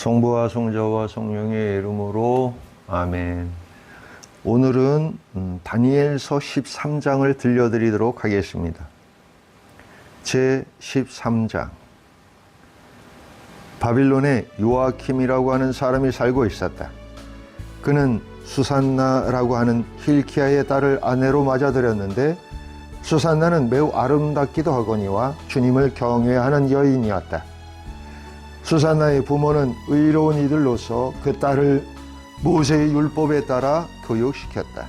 성부와 성자와 성령의 이름으로 아멘. 오늘은 다니엘서 13장을 들려드리도록 하겠습니다. 제 13장. 바빌론에 요아킴이라고 하는 사람이 살고 있었다. 그는 수산나라고 하는 힐키야의 딸을 아내로 맞아들였는데 수산나는 매우 아름답기도 하거니와 주님을 경외하는 여인이었다. 수산나의 부모는 의로운 이들로서 그 딸을 모세의 율법에 따라 교육시켰다.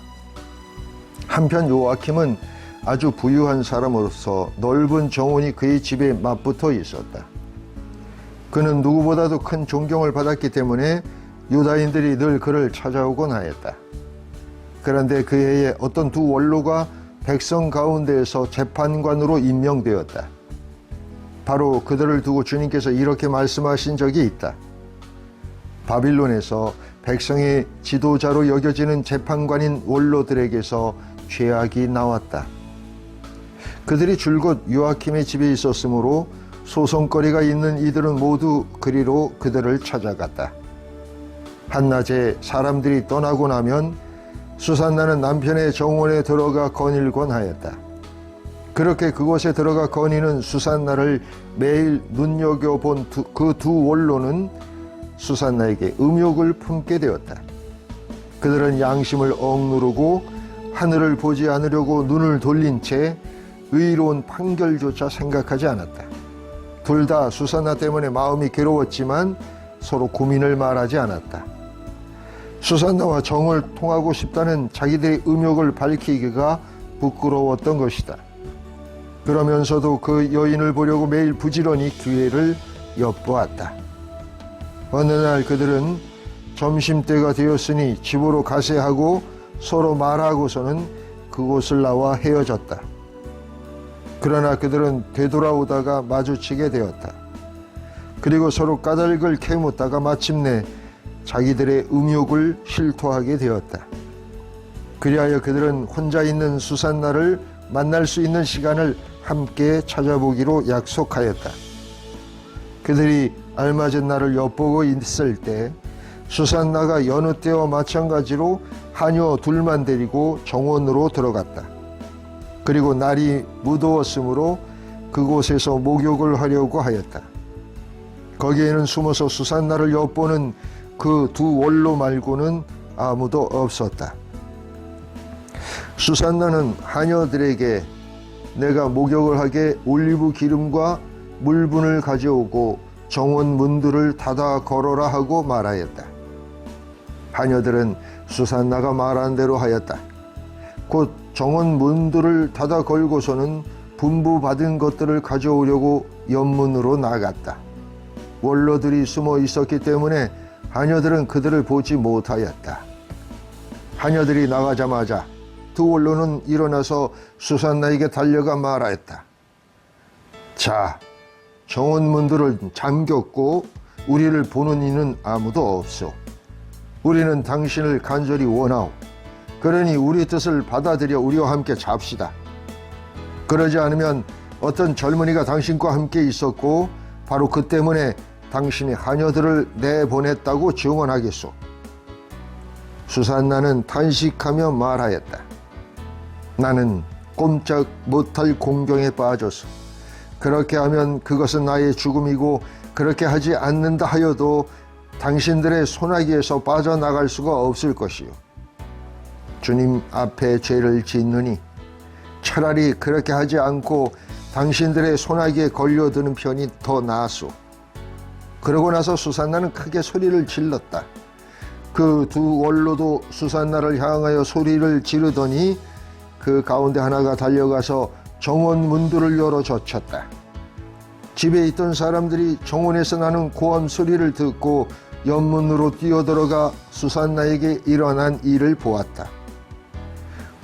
한편 요아킴은 아주 부유한 사람으로서 넓은 정원이 그의 집에 맞붙어 있었다. 그는 누구보다도 큰 존경을 받았기 때문에 유다인들이 늘 그를 찾아오곤 하였다. 그런데 그 해에 어떤 두 원로가 백성 가운데에서 재판관으로 임명되었다. 바로 그들을 두고 주님께서 이렇게 말씀하신 적이 있다. 바빌론에서 백성의 지도자로 여겨지는 재판관인 원로들에게서 죄악이 나왔다. 그들이 줄곧 요아킴의 집에 있었으므로 소송거리가 있는 이들은 모두 그리로 그들을 찾아갔다. 한낮에 사람들이 떠나고 나면 수산나는 남편의 정원에 들어가 거닐곤 하였다. 그렇게 그곳에 들어가 거니는 수산나를 매일 눈여겨본 그 두 원로는 수산나에게 음욕을 품게 되었다. 그들은 양심을 억누르고 하늘을 보지 않으려고 눈을 돌린 채 의로운 판결조차 생각하지 않았다. 둘 다 수산나 때문에 마음이 괴로웠지만 서로 고민을 말하지 않았다. 수산나와 정을 통하고 싶다는 자기들의 음욕을 밝히기가 부끄러웠던 것이다. 그러면서도 그 여인을 보려고 매일 부지런히 기회를 엿보았다. 어느 날 그들은 점심때가 되었으니 집으로 가세하고 서로 말하고서는 그곳을 나와 헤어졌다. 그러나 그들은 되돌아오다가 마주치게 되었다. 그리고 서로 까닭을 캐묻다가 마침내 자기들의 음욕을 실토하게 되었다. 그리하여 그들은 혼자 있는 수산나를 만날 수 있는 시간을 함께 찾아보기로 약속하였다. 그들이 알맞은 날을 엿보고 있을 때 수산나가 여느 때와 마찬가지로 하녀 둘만 데리고 정원으로 들어갔다. 그리고 날이 무더웠으므로 그곳에서 목욕을 하려고 하였다. 거기에는 숨어서 수산나를 엿보는 그 두 원로 말고는 아무도 없었다. 수산나는 하녀들에게 내가 목욕을 하게 올리브 기름과 물분을 가져오고 정원 문들을 닫아 걸어라 하고 말하였다. 하녀들은 수산나가 말한 대로 하였다. 곧 정원 문들을 닫아 걸고서는 분부받은 것들을 가져오려고 연문으로 나갔다. 원로들이 숨어 있었기 때문에 하녀들은 그들을 보지 못하였다. 하녀들이 나가자마자 두 원로는 일어나서 수산나에게 달려가 말하였다. 자, 정원 문들을 잠겼고 우리를 보는 이는 아무도 없소. 우리는 당신을 간절히 원하오. 그러니 우리 뜻을 받아들여 우리와 함께 잡시다. 그러지 않으면 어떤 젊은이가 당신과 함께 있었고 바로 그 때문에 당신이 하녀들을 내보냈다고 증언하겠소. 수산나는 탄식하며 말하였다. 나는 꼼짝 못할 공경에 빠졌소. 그렇게 하면 그것은 나의 죽음이고 그렇게 하지 않는다 하여도 당신들의 손아귀에서 빠져나갈 수가 없을 것이요. 주님 앞에 죄를 짓느니 차라리 그렇게 하지 않고 당신들의 손아귀에 걸려드는 편이 더 나았소. 그러고 나서 수산나는 크게 소리를 질렀다. 그 두 원로도 수산나를 향하여 소리를 지르더니 그 가운데 하나가 달려가서 정원 문들을 열어 젖혔다. 집에 있던 사람들이 정원에서 나는 고함 소리를 듣고 연문으로 뛰어들어가 수산나에게 일어난 일을 보았다.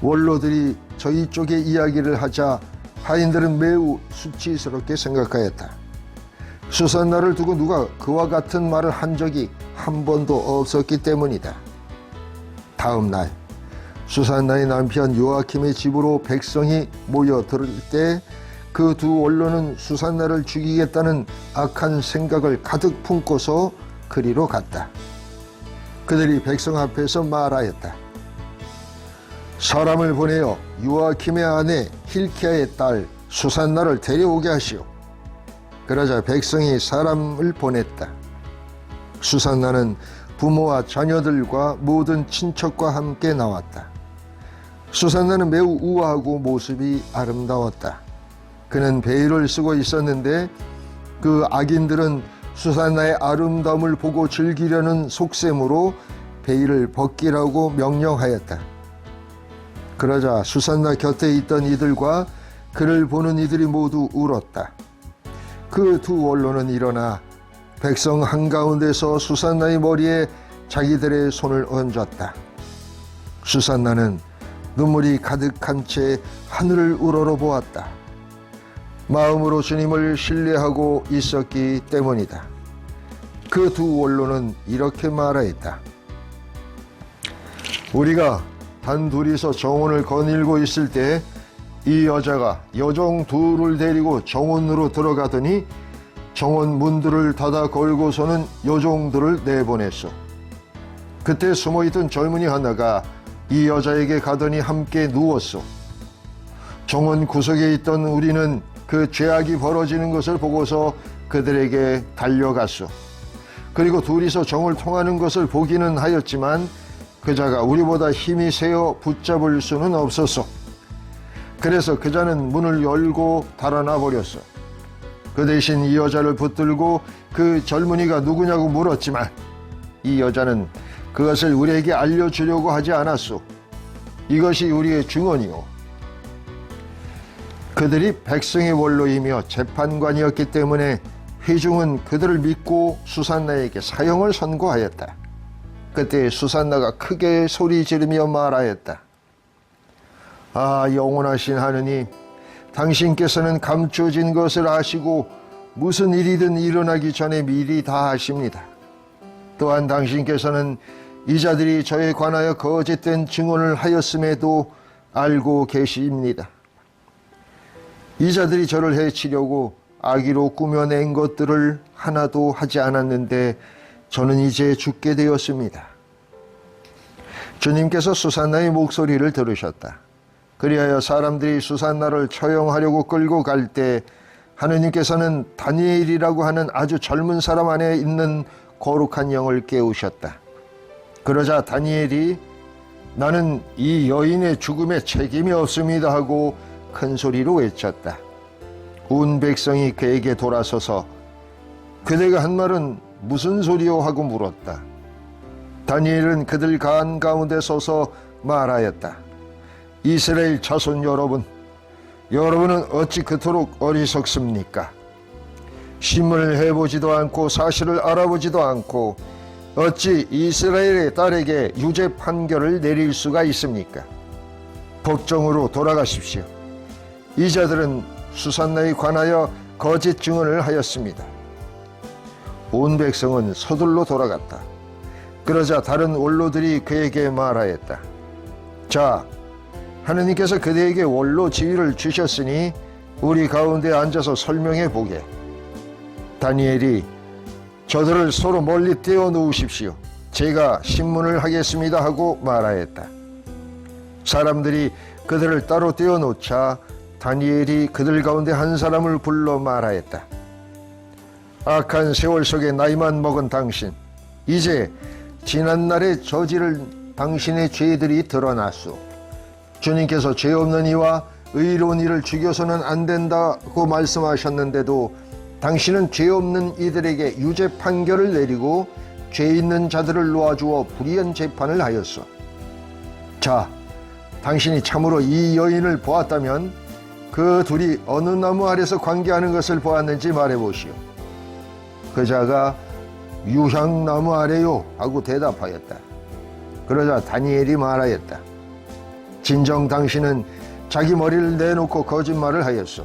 원로들이 저희 쪽에 이야기를 하자 하인들은 매우 수치스럽게 생각하였다. 수산나를 두고 누가 그와 같은 말을 한 적이 한 번도 없었기 때문이다. 다음 날 수산나의 남편 요아킴의 집으로 백성이 모여들 때 그 두 원로는 수산나를 죽이겠다는 악한 생각을 가득 품고서 그리로 갔다. 그들이 백성 앞에서 말하였다. 사람을 보내어 요아킴의 아내 힐키야의 딸 수산나를 데려오게 하시오. 그러자 백성이 사람을 보냈다. 수산나는 부모와 자녀들과 모든 친척과 함께 나왔다. 수산나는 매우 우아하고 모습이 아름다웠다. 그는 베일을 쓰고 있었는데 그 악인들은 수산나의 아름다움을 보고 즐기려는 속셈으로 베일을 벗기라고 명령하였다. 그러자 수산나 곁에 있던 이들과 그를 보는 이들이 모두 울었다. 그 두 원로는 일어나 백성 한가운데서 수산나의 머리에 자기들의 손을 얹었다. 수산나는 눈물이 가득한 채 하늘을 우러러보았다. 마음으로 주님을 신뢰하고 있었기 때문이다. 그 두 원로는 이렇게 말하였다. 우리가 단둘이서 정원을 거닐고 있을 때 이 여자가 여종 둘을 데리고 정원으로 들어가더니 정원 문들을 닫아 걸고서는 여종들을 내보냈어. 그때 숨어있던 젊은이 하나가 이 여자에게 가더니 함께 누웠어. 정원 구석에 있던 우리는 그 죄악이 벌어지는 것을 보고서 그들에게 달려갔어. 그리고 둘이서 정을 통하는 것을 보기는 하였지만 그자가 우리보다 힘이 세어 붙잡을 수는 없었어. 그래서 그자는 문을 열고 달아나 버렸어. 그 대신 이 여자를 붙들고 그 젊은이가 누구냐고 물었지만 이 여자는 그것을 우리에게 알려주려고 하지 않았소. 이것이 우리의 증언이요. 그들이 백성의 원로이며 재판관이었기 때문에 회중은 그들을 믿고 수산나에게 사형을 선고하였다. 그때 수산나가 크게 소리 지르며 말하였다. 아, 영원하신 하느님, 당신께서는 감춰진 것을 아시고 무슨 일이든 일어나기 전에 미리 다 아십니다. 또한 당신께서는 이 자들이 저에 관하여 거짓된 증언을 하였음에도 알고 계십니다. 이 자들이 저를 해치려고 악의로 꾸며낸 것들을 하나도 하지 않았는데 저는 이제 죽게 되었습니다. 주님께서 수산나의 목소리를 들으셨다. 그리하여 사람들이 수산나를 처형하려고 끌고 갈 때 하느님께서는 다니엘이라고 하는 아주 젊은 사람 안에 있는 거룩한 영을 깨우셨다. 그러자 다니엘이 나는 이 여인의 죽음에 책임이 없습니다 하고 큰 소리로 외쳤다. 온 백성이 그에게 돌아서서 그대가 한 말은 무슨 소리요 하고 물었다. 다니엘은 그들 간 가운데 서서 말하였다. 이스라엘 자손 여러분, 여러분은 어찌 그토록 어리석습니까? 신문을 해보지도 않고 사실을 알아보지도 않고 어찌 이스라엘의 딸에게 유죄 판결을 내릴 수가 있습니까? 법정으로 돌아가십시오. 이 자들은 수산나에 관하여 거짓 증언을 하였습니다. 온 백성은 서둘러 돌아갔다. 그러자 다른 원로들이 그에게 말하였다. 자, 하느님께서 그대에게 원로 지위를 주셨으니 우리 가운데 앉아서 설명해 보게. 다니엘이 저들을 서로 멀리 떼어 놓으십시오. 제가 신문을 하겠습니다 하고 말하였다. 사람들이 그들을 따로 떼어 놓자 다니엘이 그들 가운데 한 사람을 불러 말하였다. 악한 세월 속에 나이만 먹은 당신, 이제 지난날에 저지를 당신의 죄들이 드러났소. 주님께서 죄 없는 이와 의로운 이를 죽여서는 안 된다고 말씀하셨는데도 당신은 죄 없는 이들에게 유죄 판결을 내리고 죄 있는 자들을 놓아주어 불의한 재판을 하였소. 자, 당신이 참으로 이 여인을 보았다면 그 둘이 어느 나무 아래서 관계하는 것을 보았는지 말해보시오. 그자가 유향나무 아래요 하고 대답하였다. 그러자 다니엘이 말하였다. 진정 당신은 자기 머리를 내놓고 거짓말을 하였소.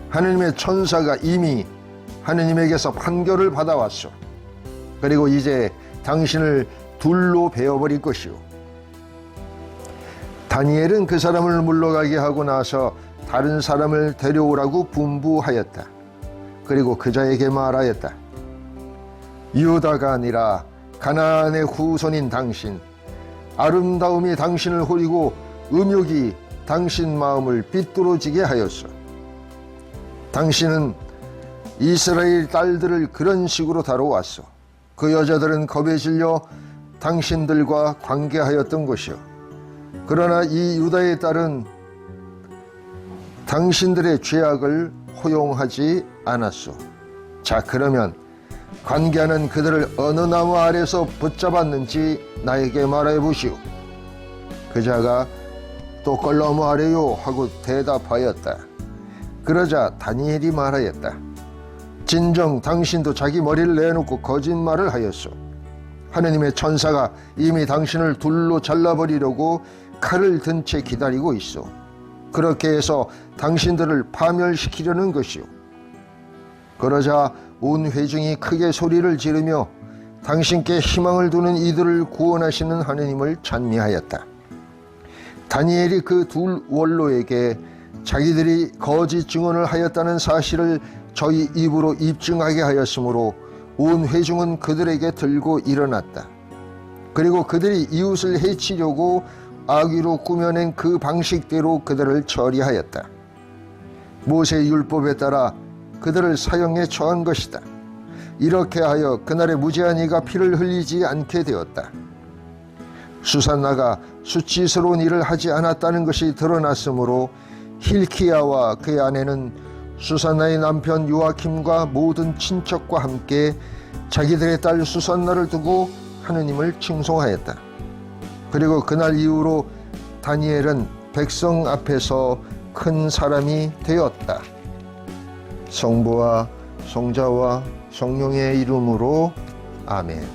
하느님의 천사가 이미 하느님에게서 판결을 받아왔소. 그리고 이제 당신을 둘로 베어버릴 것이오. 다니엘은 그 사람을 물러가게 하고 나서 다른 사람을 데려오라고 분부하였다. 그리고 그자에게 말하였다. 유다가 아니라 가나안의 후손인 당신, 아름다움이 당신을 호리고 음욕이 당신 마음을 삐뚤어지게 하였소. 당신은 이스라엘 딸들을 그런 식으로 다뤄왔소. 그 여자들은 겁에 질려 당신들과 관계하였던 것이요. 그러나 이 유다의 딸은 당신들의 죄악을 허용하지 않았소. 자, 그러면 관계하는 그들을 어느 나무 아래서 붙잡았는지 나에게 말해 보시오. 그자가 또 걸나무 아래요 하고 대답하였다. 그러자 다니엘이 말하였다. 진정 당신도 자기 머리를 내놓고 거짓말을 하였소. 하느님의 천사가 이미 당신을 둘로 잘라버리려고 칼을 든 채 기다리고 있소. 그렇게 해서 당신들을 파멸시키려는 것이오. 그러자 온 회중이 크게 소리를 지르며 당신께 희망을 두는 이들을 구원하시는 하느님을 찬미하였다. 다니엘이 그 둘 원로에게 자기들이 거짓 증언을 하였다는 사실을 저희 입으로 입증하게 하였으므로 온 회중은 그들에게 들고 일어났다. 그리고 그들이 이웃을 해치려고 악의로 꾸며낸 그 방식대로 그들을 처리하였다. 모세의 율법에 따라 그들을 사형에 처한 것이다. 이렇게 하여 그날의 무죄한 이가 피를 흘리지 않게 되었다. 수산나가 수치스러운 일을 하지 않았다는 것이 드러났으므로 힐키야와 그의 아내는 수산나의 남편 요아킴과 모든 친척과 함께 자기들의 딸 수산나를 두고 하느님을 칭송하였다. 그리고 그날 이후로 다니엘은 백성 앞에서 큰 사람이 되었다. 성부와 성자와 성령의 이름으로 아멘.